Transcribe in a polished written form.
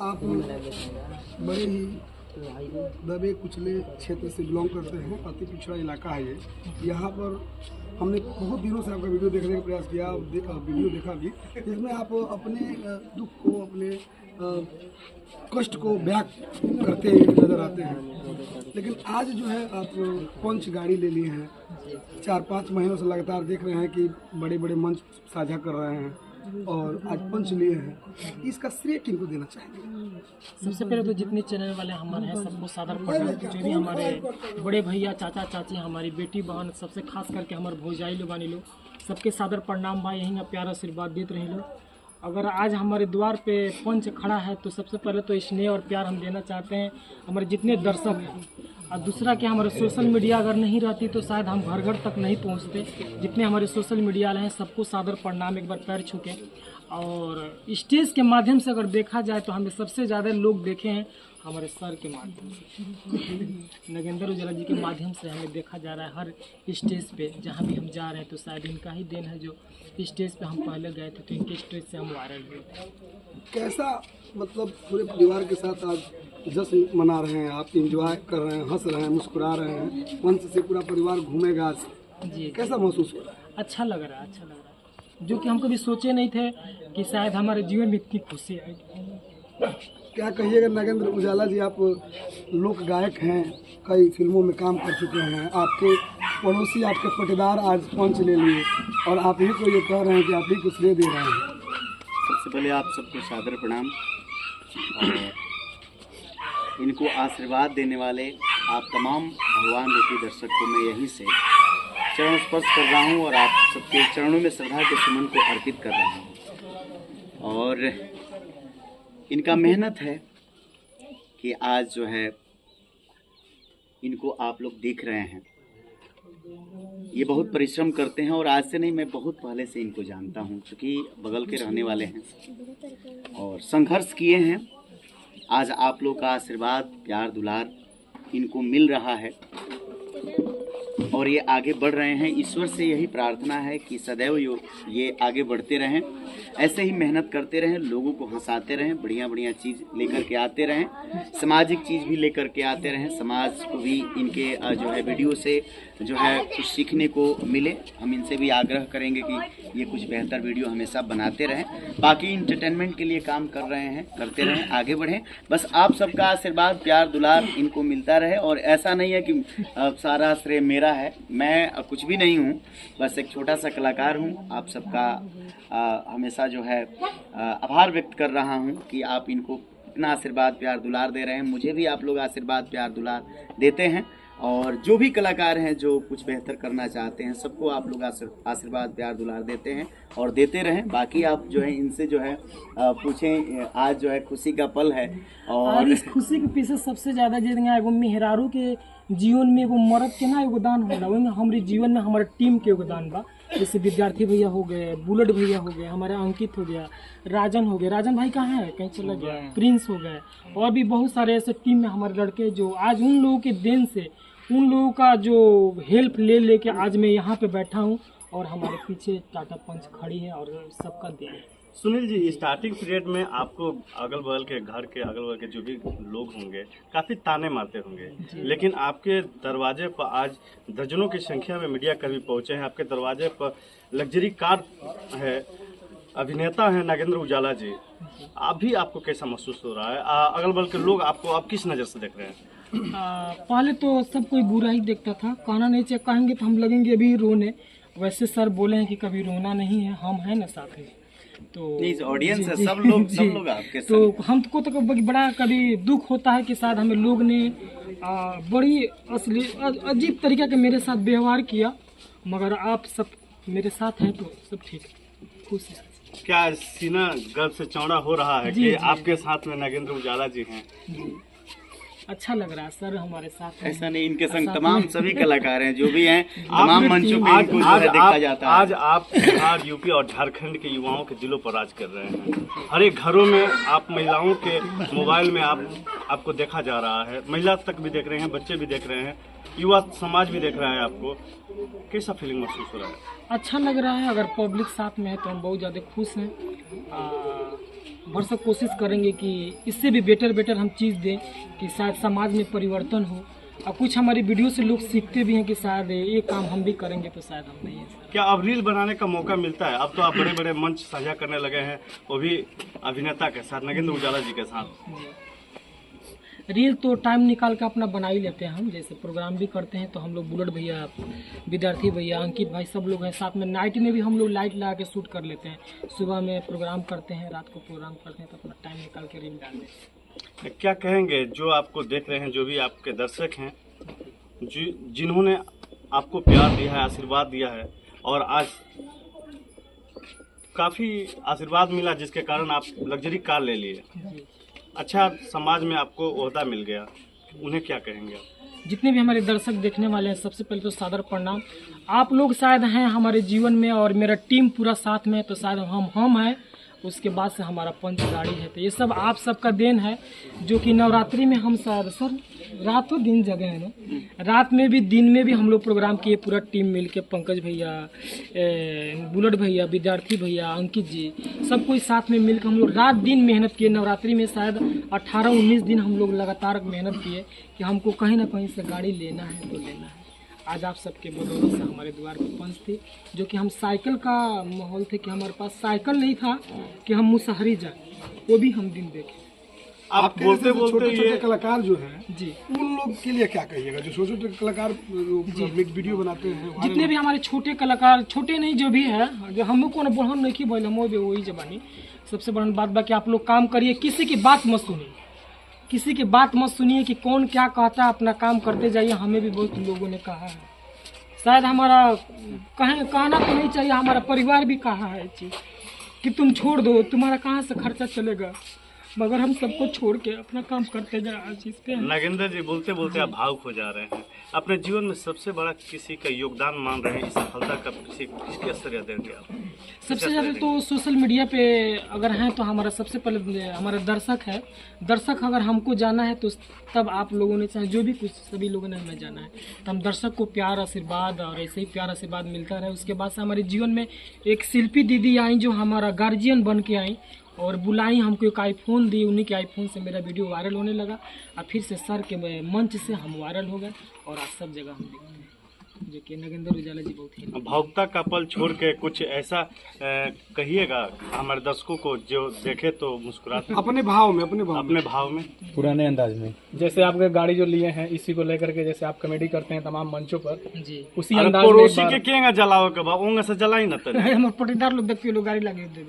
आप बड़े ही दबे कुचले क्षेत्र से बिलोंग करते हैं, अति पिछड़ा इलाका है ये। यहाँ पर हमने बहुत दिनों से आपका वीडियो देखने का प्रयास किया, वीडियो देखा भी, इसमें आप अपने दुख को, अपने कष्ट को व्यक्त करते नजर आते हैं। लेकिन आज जो है आप पंच गाड़ी ले लिए हैं, 4-5 महीनों से लगातार देख रहे हैं कि बड़े बड़े मंच साझा कर रहे हैं और आज पंच लिए हैं, इसका श्रेय किनको देना चाहेंगे? सबसे पहले तो जितने चैनल वाले हमारे हैं सबको सादर प्रणाम। जो भी हमारे बड़े भैया, चाचा चाची, हमारी बेटी बहन, सबसे खास करके हमारे भौजाई लोग बानी लोग, सबके सादर प्रणाम भाई। यहीं प्यार आशीर्वाद देते रहे लोग। अगर आज हमारे द्वार पे पंच खड़ा है तो सबसे पहले तो स्नेह और प्यार हम देना चाहते हैं हमारे जितने दर्शक हैं। और दूसरा कि हमारे सोशल मीडिया अगर नहीं रहती तो शायद हम घर घर तक नहीं पहुंचते। जितने हमारे सोशल मीडिया वाले हैं सबको सादर प्रणाम, एक बार पैर छू के। और स्टेज के माध्यम से अगर देखा जाए तो हमें सबसे ज़्यादा लोग देखे हैं हमारे सर के माध्यम से, नगेंद्र उजाला जी के माध्यम से हमें देखा जा रहा है हर स्टेज पे जहाँ भी हम जा रहे हैं। तो शायद इनका ही देन है, जो स्टेज पे हम पहले गए थे तो इनके स्टेज से हम वायरल हुए। कैसा मतलब पूरे परिवार के साथ आज जश्न मना रहे हैं, आप इंजॉय कर रहे हैं, हंस रहे हैं, मुस्कुरा रहे हैं, मंच से पूरा परिवार घूमेगा आज जी, कैसा महसूस हो रहा है? अच्छा लग रहा है, अच्छा लग रहा है, जो कि हम कभी सोचे नहीं थे कि शायद हमारे जीवन में इतनी खुशी आएगी। क्या कहिएगा नगेंद्र उजाला जी, आप लोक गायक हैं, कई फिल्मों में काम कर चुके हैं, आपके पड़ोसी, आपके पटेदार आज पंच ले लिए और आप ही को ये कह रहे हैं कि आप ही को श्रेय दे रहे हैं। सबसे पहले आप सबको सादर प्रणाम और इनको आशीर्वाद देने वाले आप तमाम भगवान रूपी दर्शक को मैं यहीं से चरण स्पर्श कर रहा हूं और आप सबके चरणों में श्रद्धा के सुमन को अर्पित कर रहा हूं। और इनका मेहनत है कि आज जो है इनको आप लोग देख रहे हैं, ये बहुत परिश्रम करते हैं। और आज से नहीं, मैं बहुत पहले से इनको जानता हूं, क्योंकि बगल के रहने वाले हैं और संघर्ष किए हैं। आज आप लोग का आशीर्वाद, प्यार, दुलार इनको मिल रहा है और ये आगे बढ़ रहे हैं। ईश्वर से यही प्रार्थना है कि सदैव ये आगे बढ़ते रहें, ऐसे ही मेहनत करते रहें, लोगों को हंसाते रहें, बढ़िया बढ़िया चीज़ लेकर के आते रहें, सामाजिक चीज़ भी लेकर के आते रहें, समाज को भी इनके जो है वीडियो से जो है कुछ सीखने को मिले। हम इनसे भी आग्रह करेंगे कि ये कुछ बेहतर वीडियो हमेशा बनाते रहें। बाकी इंटरटेनमेंट के लिए काम कर रहे हैं, करते रहें, आगे बढ़ें। बस आप सबका आशीर्वाद, प्यार, दुलार इनको मिलता रहे। और ऐसा नहीं है कि सारा श्रेय मेरा है, मैं कुछ भी नहीं हूँ, बस एक छोटा सा कलाकार हूँ। आप सबका हमेशा जो है आभार व्यक्त कर रहा हूँ कि आप इनको इतना आशीर्वाद, प्यार, दुलार दे रहे हैं। मुझे भी आप लोग आशीर्वाद, प्यार, दुलार देते हैं। और जो भी कलाकार हैं जो कुछ बेहतर करना चाहते हैं, सबको आप लोग आशीर्वाद, प्यार, दुलार देते हैं और देते रहें। बाकी आप जो है इनसे जो है पूछें, आज जो है खुशी का पल है और इस खुशी के पीछे सबसे ज़्यादा जितना एगो मेहरारू के जीवन में एगो मर्द के ना योगदान होला, वही हमारे जीवन में हमारे टीम के योगदान बा। जैसे विद्यार्थी भैया हो गए, बुलेट भैया हो गए, हमारे अंकित हो गया, राजन हो गए, राजन भाई कहाँ है, कहीं चला गया, प्रिंस हो गए, और भी बहुत सारे ऐसे टीम में हमारे लड़के जो आज उन लोगों के देन से, उन लोगों का जो हेल्प ले लेके आज मैं यहाँ पे बैठा हूँ और हमारे पीछे टाटा पंच खड़ी है और सबका देन है। सुनील जी, स्टार्टिंग पीरियड में आपको अगल बगल के घर के अगल बगल के जो भी लोग होंगे काफ़ी ताने मारते होंगे, लेकिन आपके दरवाजे पर आज दर्जनों की संख्या में मीडिया कर्मी पहुंचे हैं। आपके दरवाजे पर लग्जरी कार है, अभिनेता हैं नगेंद्र उजाला जी। अभी आपको कैसा महसूस हो रहा है? अगल बगल के लोग आपको आप किस नज़र से देख रहे हैं? पहले तो सब कोई बुरा ही देखता था, कहना नहीं चाहिए, कहेंगे तो हम लगेंगे अभी रोने। वैसे सर बोले हैं कि कभी रोना नहीं है, हम हैं ना साथ में। तो ऑडियंस है, सब लोग आपके तो हमको तो बड़ा कभी दुख होता है कि शायद हमें लोग ने बड़ी असली अजीब तरीके के मेरे साथ व्यवहार किया, मगर आप सब मेरे साथ हैं तो सब ठीक है, खुश है। क्या सीना गर्व से चौड़ा हो रहा है कि आपके साथ में नगेंद्र उजाला जी हैं? अच्छा लग रहा है सर हमारे साथ। ऐसा नहीं, इनके संग तमाम सभी कलाकार हैं जो भी हैं, तमाम मंचों पे इनको जो है देखा जाता है। आज आप बिहार, यूपी और झारखंड के युवाओं के दिलों पर राज कर रहे हैं। हर एक घरों में आप महिलाओं के मोबाइल में आपको देखा जा रहा है, महिला तक भी देख रहे हैं, बच्चे भी देख रहे हैं, युवा समाज भी देख रहा है आपको। कैसा फीलिंग महसूस हो रहा है? अच्छा लग रहा है। अगर पब्लिक साथ में है तो हम बहुत ज़्यादा खुश हैं। भरसक कोशिश करेंगे कि इससे भी बेटर हम चीज़ दें कि शायद समाज में परिवर्तन हो। और कुछ हमारी वीडियो से लोग सीखते भी हैं कि शायद ये काम हम भी करेंगे तो शायद हम नहीं है। क्या अब रील बनाने का मौका मिलता है? अब तो आप बड़े बड़े मंच साझा करने लगे हैं, वो भी अभिनेता के साथ, नगेंद्र उजाला जी के साथ। रील तो टाइम निकाल के अपना बना ही लेते हैं हम। जैसे प्रोग्राम भी करते हैं तो हम लोग बुलेट भैया, विद्यार्थी भैया, अंकित भाई सब लोग हैं साथ में। नाइट में भी हम लोग लाइट लगा के शूट कर लेते हैं। सुबह में प्रोग्राम करते हैं, रात को प्रोग्राम करते हैं, तो अपना टाइम निकाल के रील डाल देते हैं। क्या कहेंगे जो आपको देख रहे हैं, जो भी आपके दर्शक हैं, जिन्होंने आपको प्यार दिया है, आशीर्वाद दिया है, और आज काफ़ी आशीर्वाद मिला जिसके कारण आप लग्जरी कार ले लिए, अच्छा समाज में आपको ओहदा मिल गया, उन्हें क्या कहेंगे आप? जितने भी हमारे दर्शक देखने वाले हैं, सबसे पहले तो सादर प्रणाम। आप लोग शायद हैं हमारे जीवन में और मेरा टीम पूरा साथ में है, तो शायद हम हैं। उसके बाद से हमारा पंच गाड़ी है, तो ये सब आप सबका देन है। जो कि नवरात्रि में हम सर रातों दिन जगह है ना, रात में भी दिन में भी हम लोग प्रोग्राम किए, पूरा टीम मिलके, पंकज भैया, बुलेट भैया, विद्यार्थी भैया, अंकित जी, सब कोई साथ में मिलकर हम लोग रात दिन मेहनत किए। नवरात्रि में शायद 18-19 दिन हम लोग लगातार मेहनत किए कि हमको कहीं ना कहीं से गाड़ी लेना है तो लेना है। आज आप सबके बदौलत से हमारे द्वार पे पंच थे, जो कि हम साइकिल का माहौल थे कि हमारे पास साइकिल नहीं था कि हम मुसहरी जाए, वो भी हम दिन देखे। आप बोलते बोलते छोटे कलाकार जो हैं जी, उन लोग के लिए क्या कहिएगा जो छोटे छोटे कलाकार वीडियो बनाते हैं? जितने भी हमारे छोटे कलाकार, छोटे नहीं जो भी है, जो हम लोग को ना बोल नहीं बोल हम वही जबानी। सबसे बड़ी बात बाकी आप लोग काम करिए, किसी की बात मत सुनिए, किसी की बात मत सुनिए कि कौन क्या कहता है, अपना काम करते जाइए। हमें भी बहुत लोगों ने कहा है, शायद हमारा कहना तो नहीं चाहिए, हमारा परिवार भी कहा है चीज़ कि तुम छोड़ दो, तुम्हारा कहाँ से खर्चा चलेगा, मगर हम सबको छोड़ के अपना काम करते जा रहे हैं। नगेंद्र जी, बोलते बोलते आप भावुक हो जा रहे हैं। अपने जीवन में सबसे बड़ा किसी का योगदान मान रहे हैं, इस सफलता का किसके असर देंगे आप? सबसे ज़्यादा तो सोशल मीडिया पे अगर हैं तो हमारा सबसे पहले हमारा दर्शक है। दर्शक अगर हमको जाना है तो तब आप लोगों ने, चाहे जो भी कुछ सभी लोगों ने हमें जाना है, तो हम दर्शक को प्यार आशीर्वाद और ऐसे ही प्यार आशीर्वाद मिलता रहे। उसके बाद से हमारे जीवन में एक शिल्पी दीदी आई जो हमारा गार्जियन बन के आई और बुलाई, हमको एक आईफोन दी। उन्हीं के आईफोन से मेरा वीडियो वायरल होने लगा और फिर से सर के मंच से हम वायरल हो गए और आज सब जगह हम दिखते हैं, जो कि नगेंद्र उजाला जी बहुत ही। भावुकता का पल छोड़ के कुछ ऐसा कहिएगा हमारे दर्शकों को जो देखे तो मुस्कुराते, अपने भाव में पुराने अंदाज में। जैसे आपके गाड़ी जो लिए हैं, इसी को लेकर के जैसे आप कॉमेडी करते हैं तमाम मंचों पर, जी उसी अंदाज में पड़ोसी के केंगा जलाओ के बाद ओंगा से जलाई न तले हमारे पटीदार लोग देखते लोग गाड़ी लगे दे